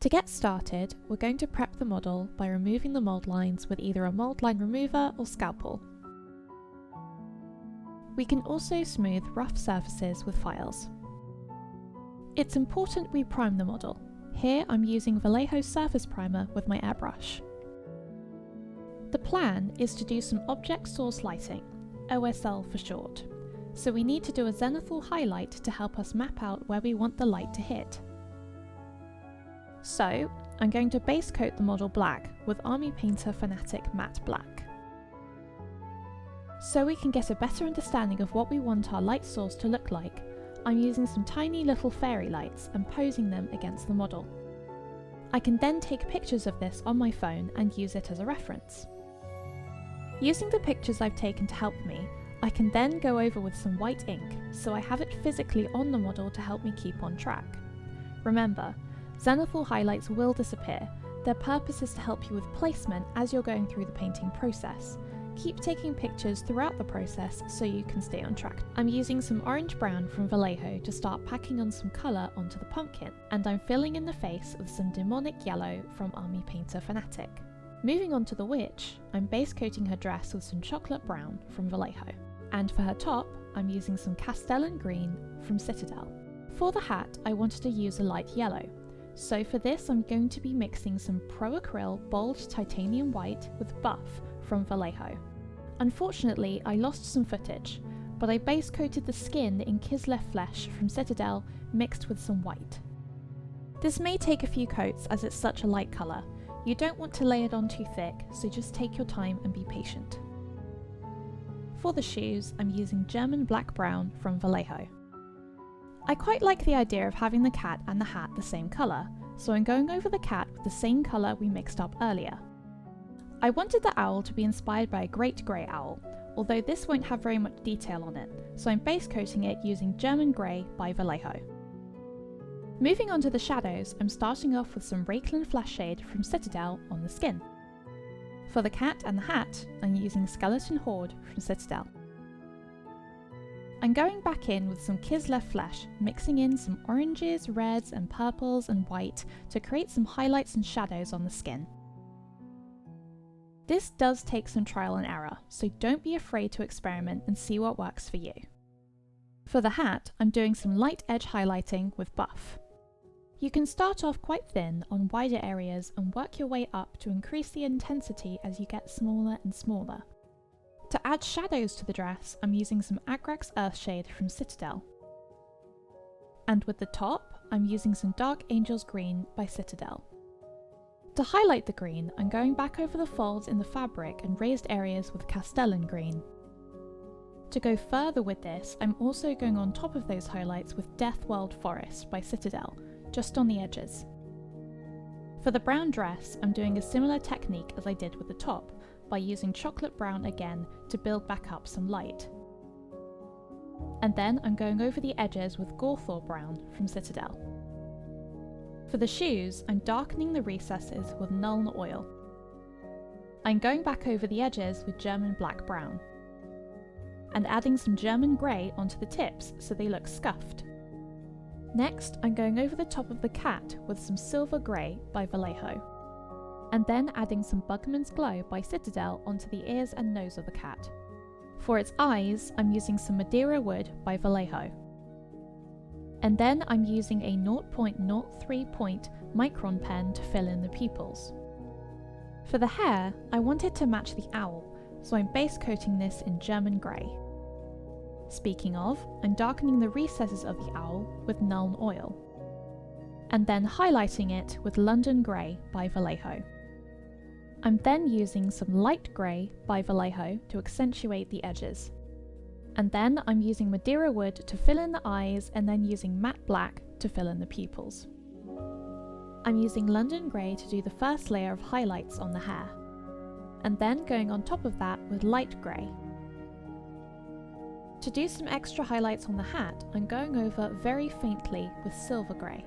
To get started, we're going to prep the model by removing the mould lines with either a mould line remover or scalpel. We can also smooth rough surfaces with files. It's important we prime the model. Here I'm using Vallejo Surface Primer with my airbrush. The plan is to do some object source lighting, OSL for short. So we need to do a zenithal highlight to help us map out where we want the light to hit. So I'm going to base coat the model black with Army Painter Fanatic Matte Black. So we can get a better understanding of what we want our light source to look like, I'm using some tiny little fairy lights and posing them against the model. I can then take pictures of this on my phone and use it as a reference. Using the pictures I've taken to help me, I can then go over with some white ink so I have it physically on the model to help me keep on track. Remember, zenithal highlights will disappear. Their purpose is to help you with placement as you're going through the painting process. Keep taking pictures throughout the process so you can stay on track. I'm using some orange brown from Vallejo to start packing on some colour onto the pumpkin, and I'm filling in the face with some demonic yellow from Army Painter Fanatic. Moving on to the witch, I'm base coating her dress with some chocolate brown from Vallejo. And for her top, I'm using some castellan green from Citadel. For the hat, I wanted to use a light yellow. So for this, I'm going to be mixing some Pro Acryl Bold Titanium White with Buff from Vallejo. Unfortunately, I lost some footage, but I base coated the skin in Kislev Flesh from Citadel mixed with some white. This may take a few coats as it's such a light colour. You don't want to lay it on too thick, so just take your time and be patient. For the shoes, I'm using German Black Brown from Vallejo. I quite like the idea of having the cat and the hat the same colour, so I'm going over the cat with the same colour we mixed up earlier. I wanted the owl to be inspired by a great grey owl, although this won't have very much detail on it, so I'm base coating it using German Grey by Vallejo. Moving on to the shadows, I'm starting off with some Rakeland Flash Shade from Citadel on the skin. For the cat and the hat, I'm using Skeleton Horde from Citadel. I'm going back in with some Kislev Flesh, mixing in some oranges, reds and purples and white to create some highlights and shadows on the skin. This does take some trial and error, so don't be afraid to experiment and see what works for you. For the hat, I'm doing some light edge highlighting with Buff. You can start off quite thin on wider areas and work your way up to increase the intensity as you get smaller and smaller. To add shadows to the dress, I'm using some Agrax Earthshade from Citadel. And with the top, I'm using some Dark Angels Green by Citadel. To highlight the green, I'm going back over the folds in the fabric and raised areas with Castellan Green. To go further with this, I'm also going on top of those highlights with Deathworld Forest by Citadel, just on the edges. For the brown dress, I'm doing a similar technique as I did with the top, by using chocolate brown again to build back up some light. And then I'm going over the edges with Gorthor Brown from Citadel. For the shoes, I'm darkening the recesses with Nuln Oil. I'm going back over the edges with German Black Brown. And adding some German Grey onto the tips so they look scuffed. Next, I'm going over the top of the cat with some Silver Grey by Vallejo. And then adding some Bugman's Glow by Citadel onto the ears and nose of the cat. For its eyes, I'm using some Madeira Wood by Vallejo. And then I'm using a 0.03 point micron pen to fill in the pupils. For the hair, I wanted to match the owl, so I'm base coating this in German Grey. Speaking of, I'm darkening the recesses of the owl with Nuln Oil. And then highlighting it with London Grey by Vallejo. I'm then using some light grey by Vallejo to accentuate the edges. And then I'm using Madeira Wood to fill in the eyes and then using matte black to fill in the pupils. I'm using London Grey to do the first layer of highlights on the hair. And then going on top of that with light grey. To do some extra highlights on the hat, I'm going over very faintly with silver grey.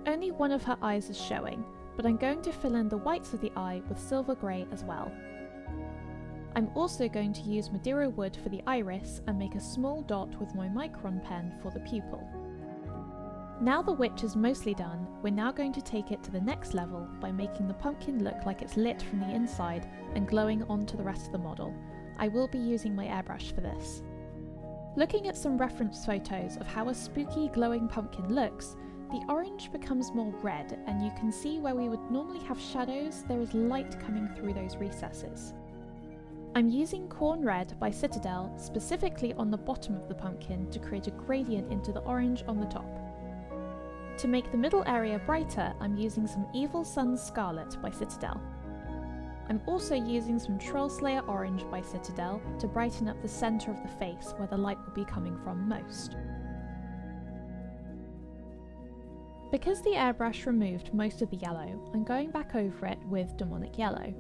Only one of her eyes is showing, but I'm going to fill in the whites of the eye with silver grey as well. I'm also going to use Madeira Wood for the iris and make a small dot with my micron pen for the pupil. Now the witch is mostly done, we're now going to take it to the next level by making the pumpkin look like it's lit from the inside and glowing onto the rest of the model. I will be using my airbrush for this. Looking at some reference photos of how a spooky glowing pumpkin looks, the orange becomes more red, and you can see where we would normally have shadows, there is light coming through those recesses. I'm using Corn Red by Citadel specifically on the bottom of the pumpkin to create a gradient into the orange on the top. To make the middle area brighter, I'm using some Evil Sun's Scarlet by Citadel. I'm also using some Troll Slayer Orange by Citadel to brighten up the centre of the face where the light will be coming from most. Because the airbrush removed most of the yellow, I'm going back over it with Demonic Yellow,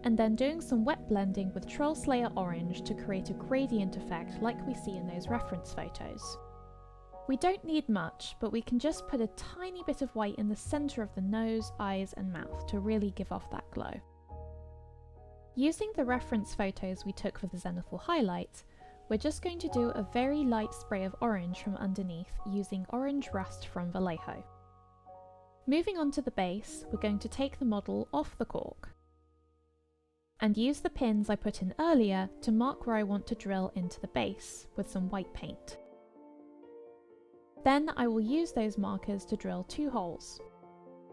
and then doing some wet blending with Troll Slayer Orange to create a gradient effect like we see in those reference photos. We don't need much, but we can just put a tiny bit of white in the centre of the nose, eyes and mouth to really give off that glow. Using the reference photos we took for the zenithal highlight, we're just going to do a very light spray of orange from underneath using Orange Rust from Vallejo. Moving on to the base, we're going to take the model off the cork and use the pins I put in earlier to mark where I want to drill into the base with some white paint. Then I will use those markers to drill 2 holes.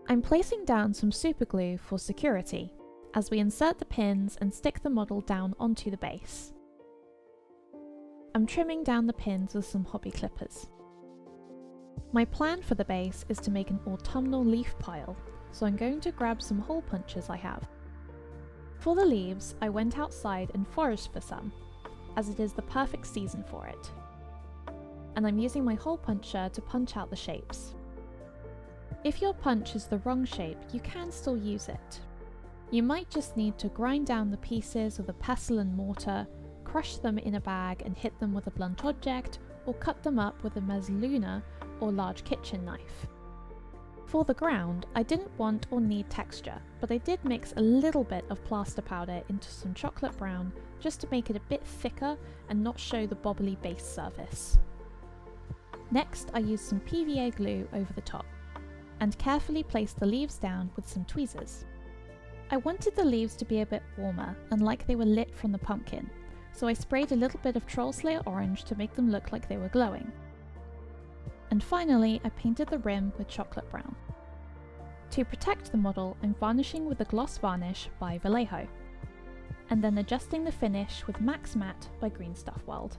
I'm placing down some super glue for security as we insert the pins and stick the model down onto the base. I'm trimming down the pins with some hobby clippers. My plan for the base is to make an autumnal leaf pile, so I'm going to grab some hole punches I have. For the leaves, I went outside and foraged for some, as it is the perfect season for it. And I'm using my hole puncher to punch out the shapes. If your punch is the wrong shape, you can still use it. You might just need to grind down the pieces with a pestle and mortar, crush them in a bag and hit them with a blunt object, or cut them up with a mezzaluna or large kitchen knife. For the ground, I didn't want or need texture, but I did mix a little bit of plaster powder into some chocolate brown just to make it a bit thicker and not show the bobbly base surface. Next, I used some PVA glue over the top, and carefully placed the leaves down with some tweezers. I wanted the leaves to be a bit warmer and like they were lit from the pumpkin, so I sprayed a little bit of Troll Slayer Orange to make them look like they were glowing. And finally, I painted the rim with chocolate brown. To protect the model, I'm varnishing with the Gloss Varnish by Vallejo, and then adjusting the finish with Max Matte by Green Stuff World.